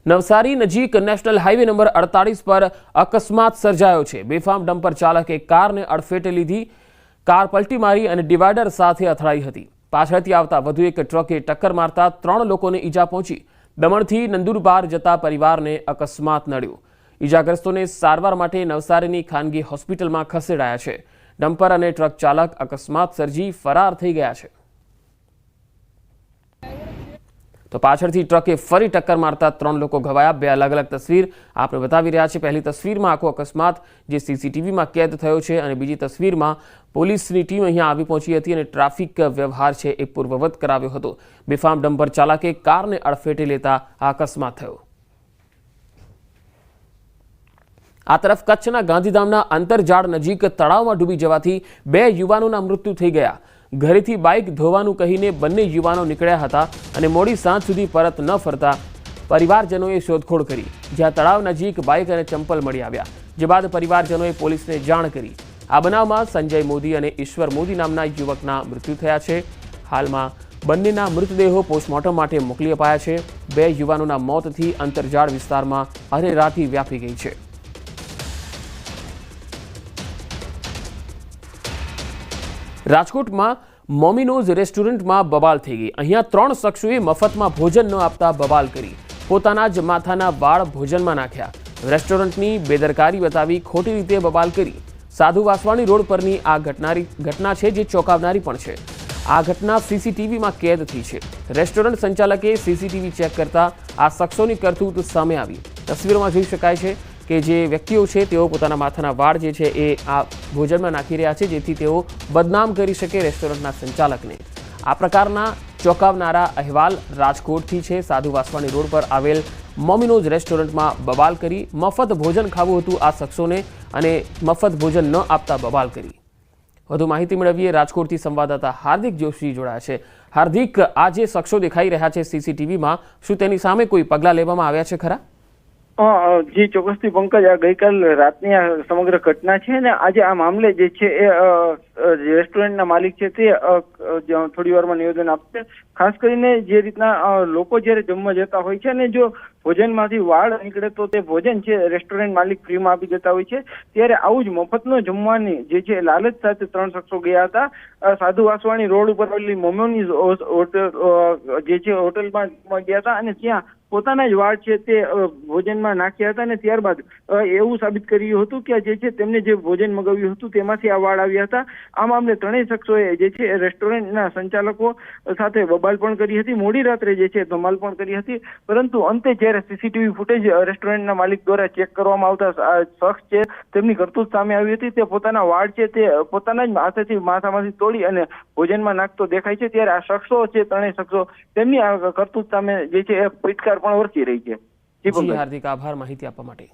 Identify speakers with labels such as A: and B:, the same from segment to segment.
A: નવસારી નજીક national highway number 48 પર અકસ્માત સર્જાયો છે। બેફામ ડમ્પર ચાલકે કારને અડફેટે લીધી। કાર પલટી મારી અને ડિવાઈડર સાથે અથડાઈ હતી। પાછળથી આવતા વધુ એક ટ્રકે ટક્કર મારતા 3 લોકોને ઈજા પહોંચી। દમણથી નંદુરબાર જતા પરિવારને અકસ્માત નડ્યો। ઈજાગ્રસ્તોને સારવાર માટે નવસારીની ખાનગી હોસ્પિટલમાં ખસેડાયા છે। ડમ્પર અને ટ્રક ચાલક અકસ્માત સર્જી ફરાર થઈ ગયા છે। તો પાછળથી ટ્રકે ફરી ટક્કર મારતા 3 લોકો ઘવાયા। 2 અલગ અલગ તસવીર આપણે બતાવી રહ્યા છે। પહેલી તસવીરમાં આખો અકસ્માત જે સીસીટીવીમાં કેદ થયો છે અને બીજી તસવીરમાં પોલીસની ટીમ અહીંયા આવી પહોંચી હતી અને ટ્રાફિક વ્યવહાર છે એ પૂર્વવત કરાવ્યો હતો। બેફામ ડમ્પર ચાલકે કારને અડફેટે લેતા આ અકસ્માત થયો। આ તરફ કચ્છના ગાંધીધામના અંતરજાળ નજીક તળાવમાં ડૂબી જવાથી 2 યુવાનોના મૃત્યુ થઈ ગયા। ઘરેથી બાઇક ધોવાનું કહીને બંને યુવાનો નીકળ્યા હતા અને મોડી સાંજ સુધી પરત ન ફરતા પરિવારજનોએ શોધખોળ કરી, જ્યાં તળાવ નજીક બાઇક અને ચંપલ મળી આવ્યા। જે બાદ પરિવારજનોએ પોલીસને જાણ કરી। આ બનાવમાં સંજય મોદી અને ઈશ્વર મોદી નામના યુવકના મૃત્યુ થયા છે। હાલમાં બંનેના મૃતદેહો પોસ્ટમોર્ટમ માટે મોકલી અપાયા છે। 2 યુવાનોના મોતથી અંતરજાળ વિસ્તારમાં અરેરાટી વ્યાપી ગઈ છે। રાજકોટમાં મોમિનોઝ રેસ્ટોરન્ટમાં બબાલ થઈ ગઈ। અહીંયા 3 શખ્સોએ મફતમાં ભોજન ન આપતા બબાલ કરી પોતાના જ માથાના વાળ ભોજનમાં નાખ્યા। રેસ્ટોરન્ટની બેદરકારી બતાવી ખોટી રીતે બબાલ કરી। સાધુ વાસવાણી રોડ પરની આ ઘટના છે જે ચોંકાવનારી પણ છે। આ ઘટના સીસીટીવીમાં કેદ થઈ છે। રેસ્ટોરન્ટ સંચાલકે સીસીટીવી ચેક કરતા આ શખ્સોની કરતૂત સામે આવી। તસવીરોમાં જોઈ શકાય છે કે જે વ્યક્તિઓ છે તેઓ પોતાના માથાના વાળ જે છે એ આ ભોજનમાં નાખી રહ્યા છે, જેથી તેઓ બદનામ કરી શકે રેસ્ટોરન્ટના સંચાલકને। આ પ્રકારના ચોંકાવનારા અહેવાલ રાજકોટથી છે। સાધુ વાસવાણી રોડ પર આવેલ મોમિનોઝ રેસ્ટોરન્ટમાં બબાલ કરી મફત ભોજન ખાવું હતું આ શખ્સોને અને મફત ભોજન ન આપતા બબાલ કરી। વધુ માહિતી મેળવીએ। રાજકોટથી સંવાદદાતા હાર્દિક જોશી જોડાયા છે। હાર્દિક, આ જે શખ્સો દેખાઈ રહ્યા છે સીસીટીવીમાં, શું તેની સામે કોઈ પગલાં લેવામાં આવ્યા છે ખરા?
B: જી ચોક્કસથી પંકજ, આ ગઈકાલ રાતની આ સમગ્ર ઘટના છે ને આજે આ મામલે જે છે એ રેસ્ટોરન્ટના માલિક છે તે થોડી વારમાં નિવેદન આપશે। ખાસ કરીને જે રીતના લોકો જ્યારે જમવા જતા હોય છે અને જો ભોજનમાંથી વાળ નીકળે તો તે ભોજન છે રેસ્ટોરન્ટ માલિક ફ્રીમાં આપી દેતા હોય છે, ત્યારે આવું જ મફતનો જમવાની જે છે લાલચ સાથે 3 શખ્સો ગયા હતા। સાધુ વાસવાણી રોડ ઉપર આવેલી મોમિનોઝ હોટલ જે છે હોટલમાં ગયા હતા અને ત્યાં પોતાના જ વાળ છે તે ભોજનમાં નાખ્યા હતા અને ત્યારબાદ એવું સાબિત કર્યું હતું કે જે છે તેમને જે ભોજન મગાવ્યું હતું તેમાંથી આ વાળ આવ્યા હતા। આ મામલે 3 શખ્સોએ જે છે રેસ્ટોરન્ટના સંચાલકો સાથે બબાલ પણ કરી હતી। મોડી રાત્રે જે છે ધમાલ પણ કરી હતી, પરંતુ અંતે જ્યારે સીસીટીવી ફૂટેજ રેસ્ટોરન્ટના માલિક દ્વારા ચેક કરવામાં આવતા આ શખ્સ છે તેમની કરતૂત સામે આવી હતી। તે પોતાના વાળ છે તે પોતાના જ હાથેથી માથામાંથી તોડી અને ભોજનમાં નાખતો દેખાય છે। ત્યારે આ શખ્સો છે 3 શખ્સો તેમની આ કરતૂત સામે જે છે એ ફટકાર પણ વર્તી રહી છે।
A: જી હાર્દિક, આભાર માહિતી આપવા માટે।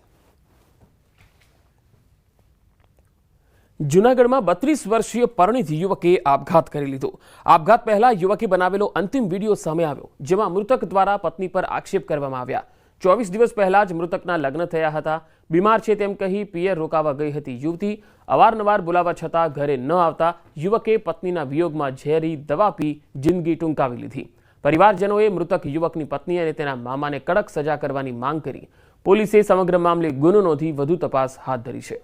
A: જૂનાગઢમાં 32 વર્ષીય પરિણીત યુવકે આપઘાત કરી લીધો। આપઘાત પહેલા યુવકે બનાવેલો અંતિમ વિડીયો સામે આવ્યો, જેમાં મૃતક દ્વારા પત્ની પર આક્ષેપ કરવામાં આવ્યા। 24 દિવસ પહેલા જ મૃતકના લગ્ન થયા હતા। બીમાર છે તેમ કહી પિયર રોકાવા ગઈ હતી યુવતી। અવારનવાર બોલાવવા છતાં ઘરે ન આવતા યુવકે પત્નીના વિયોગમાં ઝેરી દવા પી જિંદગી ટૂંકાવી લીધી। પરિવારજનોએ મૃતક યુવકની પત્ની અને તેના મામાને કડક સજા કરવાની માંગ કરી। પોલીસે સમગ્ર મામલે ગુનો નોંધી વધુ તપાસ હાથ ધરી છે।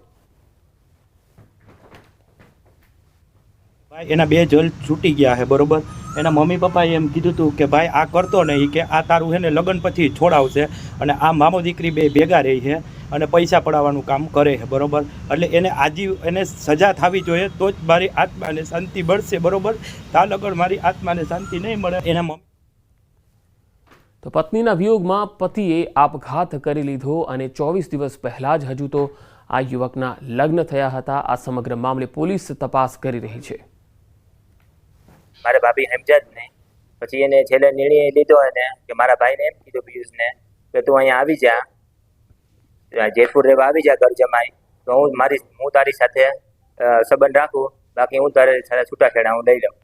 C: એના 2 જલ છૂટી ગયા છે, બરોબર। એના મમ્મી પપ્પાએ એમ કીધું હતું કે ભાઈ આ કરતો નહીં, કે આ તારું છે ને લગ્ન પછી છોડાવશે અને આ મામો દીકરી 2 ભેગા રહી છે અને પૈસા પડાવવાનું કામ કરે છે, બરોબર। એટલે એને સજા થવી જોઈએ તો જ મારી આત્માને શાંતિ મળશે, બરોબર। તા લગન મારી આત્માને શાંતિ નહીં મળે। એના મમ્મી
A: તો પત્નીના વિયોગમાં પતિએ આપઘાત કરી લીધો અને 24 દિવસ પહેલા જ હજુ તો આ યુવકના લગ્ન થયા હતા। આ સમગ્ર મામલે પોલીસ તપાસ કરી રહી છે।
D: મારા ભાભી સમજ્યા જ નહીં, પછી એને છેલ્લે નિર્ણય લીધો એને કે મારા ભાઈને એમ કીધું પિયુષને કે તું અહીંયા આવી જા, જેતપુર રહેવા આવી જા ઘર જમાઈ, તો હું તારી સાથે સંબંધ રાખું, બાકી હું તારે છૂટા છેડા હું લઈ લઉં।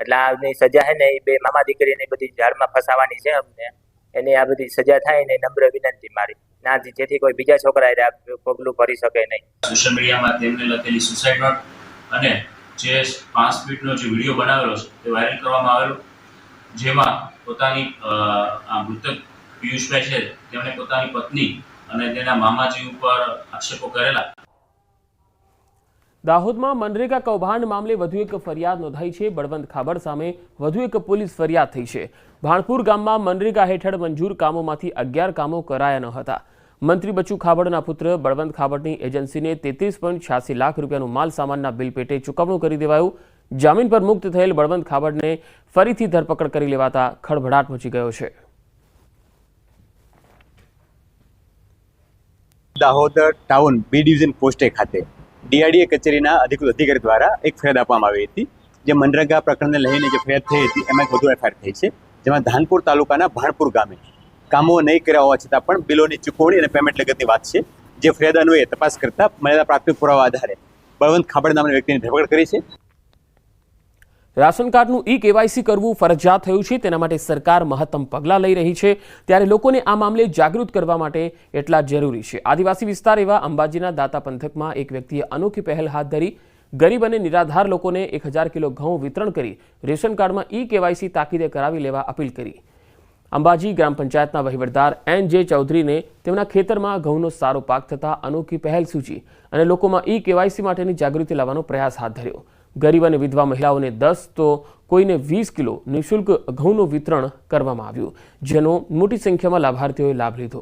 D: એટલે આની સજા છે ને એ 2 મામા દીકરીને બધી ઝાડમાં ફસાવાની છે અમને, એની આ બધી સજા થાય ને નમ્ર વિનંતી મારી ના, જેથી કોઈ બીજા છોકરા પગલું ભરી શકે નહીં।
E: સોશિયલ મીડિયામાં તેમને લખેલી સુસાઇડ નોટ અને જે 5 મિનિટનો જે વિડીયો બનાવેલો છે તે વાયરલ કરવામાં આવેલો, જેમાં પોતાની મૃતક પિયુષભાઈ છે તેમણે પોતાની પત્ની અને તેના મામાજી ઉપર આક્ષેપો કરેલા.
A: દાહોદમાં મનરેગા કૌભાંડ મામલે વધુ એક ફરિયાદ નોંધાઈ છે. બળવંત ખાબડ સામે વધુ એક પોલીસ ફરિયાદ થઈ છે. ભાણપુર ગામમાં મનરેગા હેઠળ મંજૂર કામોમાંથી 11 કામો કરાયા ન હતા. મંત્રી બચુ ખાબડના પુત્ર બળવંત ખાબડની એજન્સીને 33.86 લાખ રૂપિયાનું માલ સામાનના બિલ પેટે ચૂકવણું કરી દેવાયું. જામીન પર મુક્ત થયેલ બળવંત ખાબડને ફરીથી ધરપકડ કરી લેવાતા ખળભળાટ મચી ગયો છે.
F: દાહોદ ટાઉન બી ડિવિઝન પોસ્ટે ખાતે ડીઆરડીએ કચેરીના અધિકૃત અધિકારી દ્વારા એક ફરિયાદ આપવામાં આવી હતી. જે મનરેગા પ્રકરણને લઈને જે ફરિયાદ થઈ હતી એમાં એક વધુ એફઆઈઆર થઈ છે, જેમાં ધાનપુર તાલુકાના ભાણપુર ગામે કામો નહીં કર્યા હોવા છતાં પણ બિલોની ચૂકવણી અને પેમેન્ટ લગતની વાત છે. જે ફરિયાદ અન્વયે તપાસ કરતા મળેલા પ્રાથમિક પુરાવા આધારે બળવંત ખાબડ નામના વ્યક્તિની ધરપકડ કરી છે.
A: રાશન કાર્ડનું ઈ-કેવાયસી કરવું ફરજિયાત થયું છે. તેના માટે સરકાર મહત્તમ પગલાં લઈ રહી છે. ત્યારે લોકોને આ મામલે જાગૃત કરવા માટે એટલા જરૂરી છે. આદિવાસી વિસ્તાર એવા અંબાજીના દાતા પંથકમાં એક વ્યક્તિએ અનોખી પહેલ હાથ ધરી. ગરીબ અને નિરાધાર લોકોને 1000 કિલો ઘઉં વિતરણ કરી રેશન કાર્ડમાં ઈ-કેવાયસી તાકીદે કરાવી લેવા અપીલ કરી. અંબાજી ગ્રામ પંચાયતના વહીવટદાર એન.જે. ચૌધરીને તેમના ખેતરમાં ઘઉંનો સારો પાક થતાં અનોખી પહેલ સૂચી અને લોકોમાં ઈ-કેવાયસી માટેની જાગૃતિ લાવવાનો પ્રયાસ હાથ ધર્યો. ગરીબ અને વિધવા મહિલાઓને 10 તો કોઈને 20 કિલો નિઃશુલ્ક ઘઉંનું વિતરણ કરવામાં આવ્યું, જેનો મોટી સંખ્યામાં લાભાર્થીઓએ લાભ લીધો.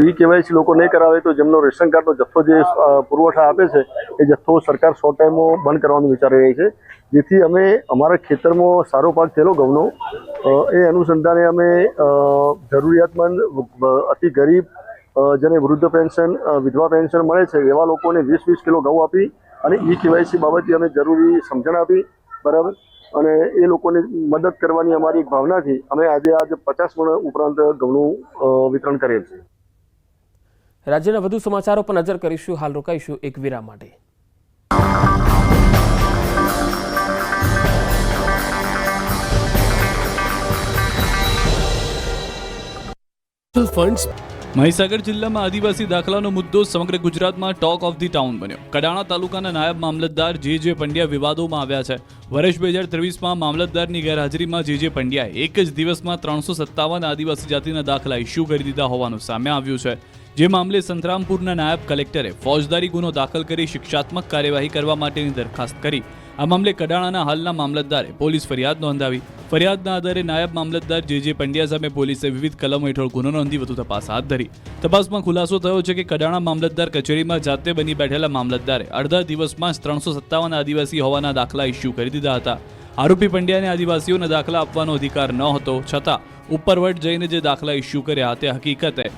G: ઈ-કેવાયસી લોકો નહીં કરાવે તો જેમનો રેશન કાર્ડનો જથ્થો જે પુરવઠા આપે છે એ જથ્થો સરકાર 100 ટાઈમમાં બંધ કરવાનું વિચારી રહી છે. જેથી અમે અમારા ખેતરમાં સારો પાક થયેલો ઘઉંનો એ અનુસંધાને અમે જરૂરિયાતમંદ અતિ ગરીબ જેને વૃદ્ધ પેન્શન વિધવા પેન્શન મળે છે એવા લોકોને 20-20 કિલો ઘઉં આપી અને ઈ-કેવાયસી બાબતે અમે જરૂરી સમજણ આપી, બરાબર, અને એ લોકોને મદદ કરવાની અમારી એક ભાવનાથી અમે આજે 50 મણ ઉપરાંત ઘઉંનું વિતરણ કરેલ છે.
A: રાજ્યના વધુ સમાચારો પર નજર કરીશું. હાલ રોકાઈશું એક વિરામ માટે.
H: મહીસાગર જિલ્લામાં આદિવાસી દાખલાનો મુદ્દો સમગ્ર ગુજરાતમાં ટોક ઓફ ધી ટાઉન બન્યો. કડાણા તાલુકાના નાયબ મામલતદાર જે પંડ્યા વિવાદોમાં આવ્યા છે. વર્ષ 2023માં મામલતદારની ગેરહાજરીમાં જે પંડ્યાએ એક જ દિવસમાં 357 આદિવાસી જાતિના દાખલા ઇસ્યુ કરી દીધા હોવાનું સામે આવ્યું છે. જે મામલે સંતરામપુરના નાયબ કલેક્ટરે ફોજદારી ગુનો દાખલ કરી શિક્ષાત્મક કાર્યવાહી કરવા માટેની દરખાસ્ત કરી. આ મામલે કડાણાના હાલના મામલતદારે પોલીસ ફરિયાદ નોંધાવી. ફરિયાદના આધારે નાયબ મામલતદાર જે પંડ્યા સામે પોલીસે વિવિધ કલમો હેઠળ ગુનો નોંધી વધુ તપાસ હાથ ધરી. તપાસમાં ખુલાસો થયો છે કે કડાણા મામલતદાર કચેરીમાં જાતે બની બેઠેલા મામલતદારે અડધા દિવસમાં જ 357 આદિવાસી હોવાના દાખલા ઇસ્યુ કરી દીધા હતા. આરોપી પંડ્યાને આદિવાસીઓના દાખલા આપવાનો અધિકાર ન હતો, છતાં ઉપરવટ જઈને જે દાખલા ઇસ્યુ કર્યા તે હકીકતે